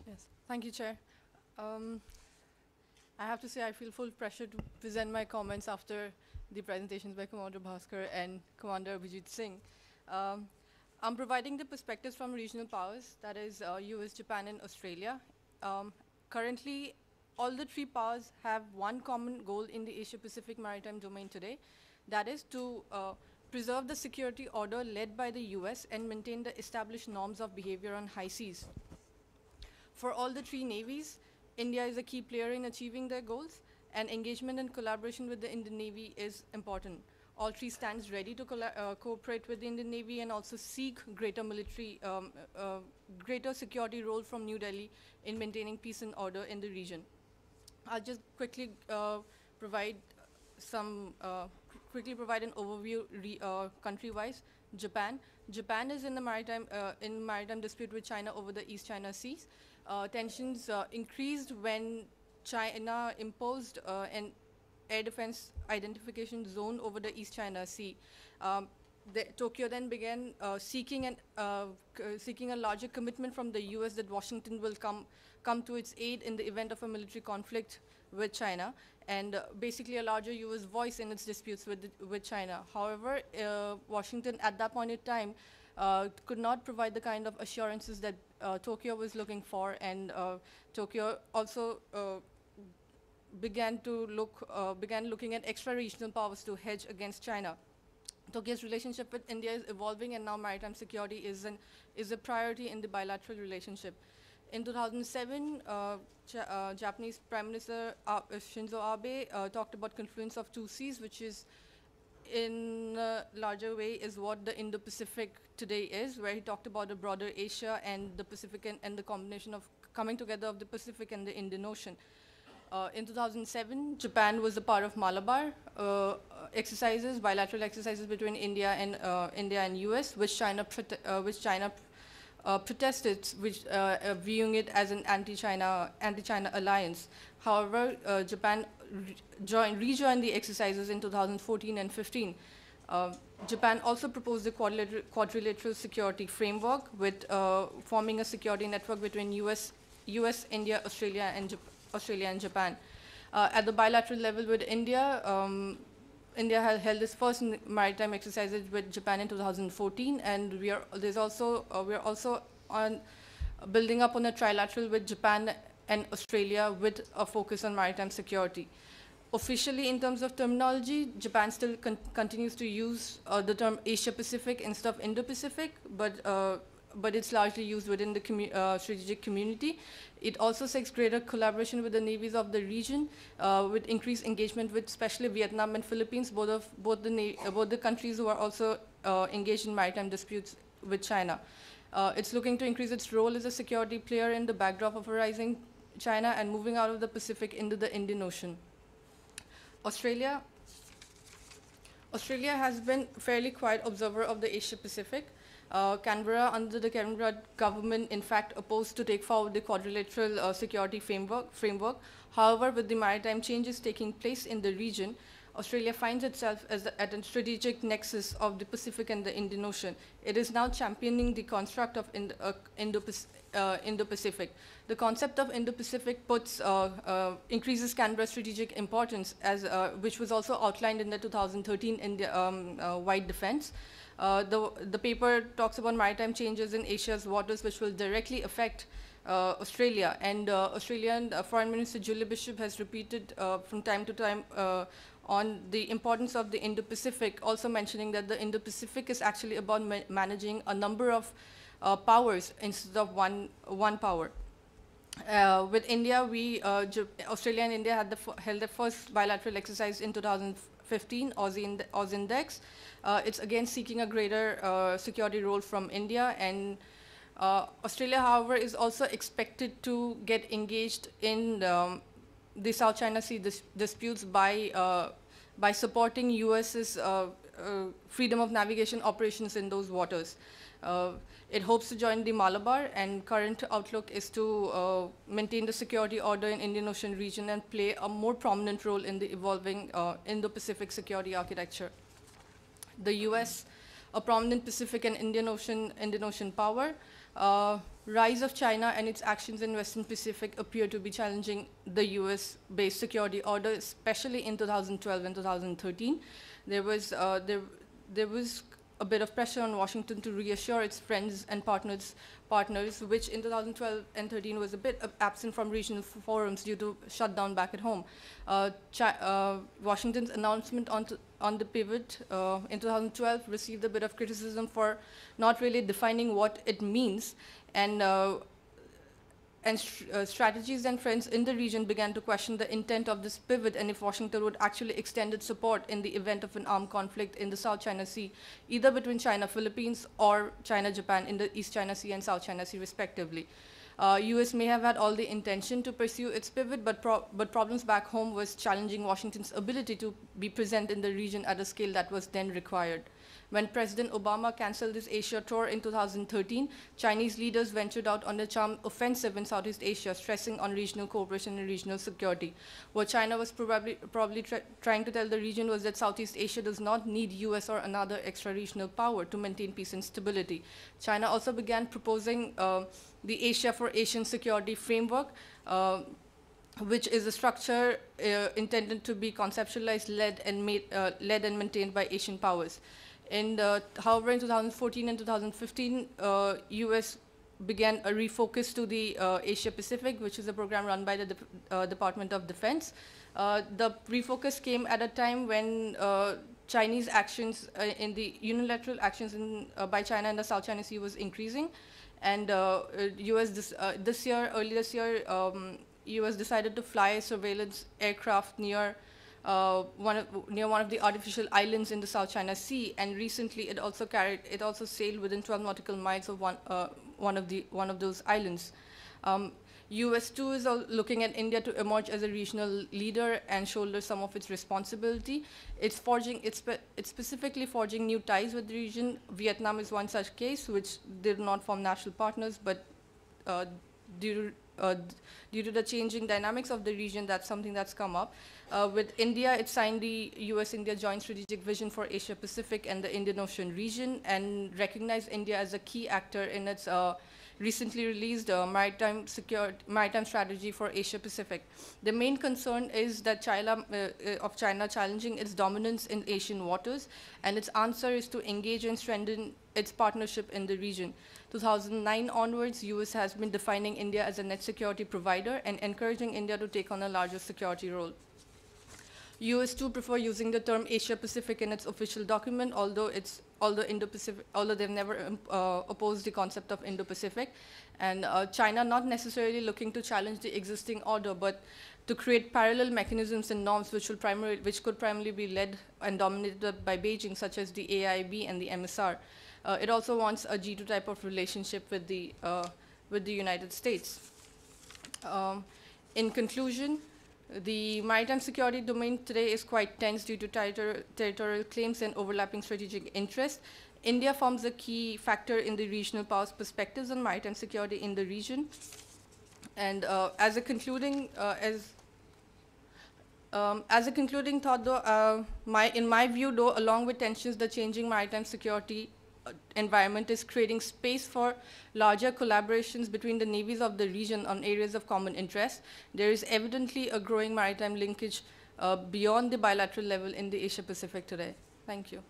Yes, thank you, Chair. Um, I have to say I feel full pressure to present my comments after the presentations by Commander Bhaskar and Commander Abhijit Singh. Um, I'm providing the perspectives from regional powers, that is US, Japan, and Australia. Um, Currently, all the three powers have one common goal in the Asia-Pacific maritime domain today, that is to preserve the security order led by the US and maintain the established norms of behavior on high seas. For all the three navies, India is a key player in achieving their goals, and engagement and collaboration with the Indian Navy is important. All three stands ready to cooperate with the Indian Navy and also seek greater security role from New Delhi in maintaining peace and order in the region. I'll just quickly provide provide an overview country-wise. Japan. Japan is in the maritime dispute with China over the East China Seas. Tensions increased when China imposed an air defense identification zone over the East China Sea. Tokyo then began seeking a larger commitment from the US that Washington will come to its aid in the event of a military conflict with China, and basically a larger US voice in its disputes with China. However, Washington at that point in time could not provide the kind of assurances that Tokyo was looking for, and Tokyo also began looking at extra regional powers to hedge against China. Tokyo's relationship with India is evolving, and now maritime security is a priority in the bilateral relationship. In 2007, Japanese Prime Minister Shinzo Abe talked about confluence of two seas, which is in a larger way is what the Indo-Pacific today is, where he talked about a broader Asia and the Pacific and the combination of coming together of the Pacific and the Indian Ocean. In 2007, Japan was a part of Malabar bilateral exercises between India and US, which China protested, viewing it as an anti-China alliance. However, Japan rejoined the exercises in 2014 and 15. Japan also proposed a quadrilateral security framework with forming a security network between US, India, Australia, and Japan. At the bilateral level with India, India has held its first maritime exercises with Japan in 2014, and we are also on building up on a trilateral with Japan and Australia with a focus on maritime security. Officially, in terms of terminology, Japan still continues to use the term Asia-Pacific instead of Indo-Pacific, but it's largely used within the strategic community. It also seeks greater collaboration with the navies of the region, with increased engagement with especially Vietnam and Philippines, both the countries who are also engaged in maritime disputes with China. It's looking to increase its role as a security player in the backdrop of a rising China and moving out of the Pacific into the Indian Ocean. Australia has been a fairly quiet observer of the Asia-Pacific. Canberra, under the Canberra government, in fact, opposed to take forward the quadrilateral security framework. However, with the maritime changes taking place in the region, Australia finds itself at a strategic nexus of the Pacific and the Indian Ocean. It is now championing the construct of Indo-Pacific. The concept of Indo-Pacific increases Canberra's strategic importance, which was also outlined in the 2013 India White Defense. The paper talks about maritime changes in Asia's waters, which will directly affect Australia. And Australian Foreign Minister Julie Bishop has repeated from time to time on the importance of the Indo-Pacific, also mentioning that the Indo-Pacific is actually about managing a number of powers instead of one power. With India, Australia and India held their first bilateral exercise in 2015, AUSINDEX. It's again seeking a greater security role from India, and Australia, however, is also expected to get engaged in the South China Sea disputes by supporting US's freedom of navigation operations in those waters. It hopes to join the Malabar, and current outlook is to maintain the security order in Indian Ocean region and play a more prominent role in the evolving Indo-Pacific security architecture. The US, a prominent Pacific and Indian Ocean power, Rise of China and its actions in Western Pacific appear to be challenging the US-based security order, especially in 2012 and 2013. There was, there was a bit of pressure on Washington to reassure its friends and partners, which in 2012 and 13 was a bit absent from regional forums due to shutdown back at home. Washington's announcement on the pivot in 2012 received a bit of criticism for not really defining what it means, and strategies and friends in the region began to question the intent of this pivot and if Washington would actually extend its support in the event of an armed conflict in the South China Sea, either between China, Philippines, or China, Japan in the East China Sea and South China Sea respectively. US may have had all the intention to pursue its pivot, but problems back home was challenging Washington's ability to be present in the region at a scale that was then required. When President Obama canceled his Asia tour in 2013, Chinese leaders ventured out on a charmed offensive in Southeast Asia, stressing on regional cooperation and regional security. What China was probably trying to tell the region was that Southeast Asia does not need US or another extra-regional power to maintain peace and stability. China also began proposing the Asia for Asian Security Framework, which is a structure intended to be conceptualized, led and maintained by Asian powers. However, in 2014 and 2015, US began a refocus to the Asia Pacific, which is a program run by the Department of Defense. The refocus came at a time when Chinese actions in the unilateral actions by China in the South China Sea was increasing, and US early this year, US decided to fly surveillance aircraft near one of the artificial islands in the South China Sea, and recently it also sailed within 12 nautical miles of one of those islands. US too is looking at India to emerge as a regional leader and shoulder some of its responsibility. It's specifically forging new ties with the region. Vietnam is one such case, which did not form natural partners, but due to the changing dynamics of the region, that's something that's come up. With India, it signed the US-India Joint Strategic Vision for Asia-Pacific and the Indian Ocean region, and recognized India as a key actor in its recently released maritime strategy for Asia-Pacific. The main concern is that China challenging its dominance in Asian waters, and its answer is to engage and strengthen its partnership in the region. 2009 onwards, US has been defining India as a net security provider and encouraging India to take on a larger security role. US too prefer using the term Asia-Pacific in its official document, although they've never opposed the concept of Indo-Pacific. And China not necessarily looking to challenge the existing order, but to create parallel mechanisms and norms which could primarily be led and dominated by Beijing, such as the AIIB and the MSR. It also wants a G2 type of relationship with the United States. In conclusion, the maritime security domain today is quite tense due to tighter territorial claims and overlapping strategic interests. India forms a key factor in the regional powers' perspectives on maritime security in the region. And as a concluding thought, though, in my view, though, along with tensions, the changing maritime security environment is creating space for larger collaborations between the navies of the region on areas of common interest. There is evidently a growing maritime linkage beyond the bilateral level in the Asia-Pacific today. Thank you.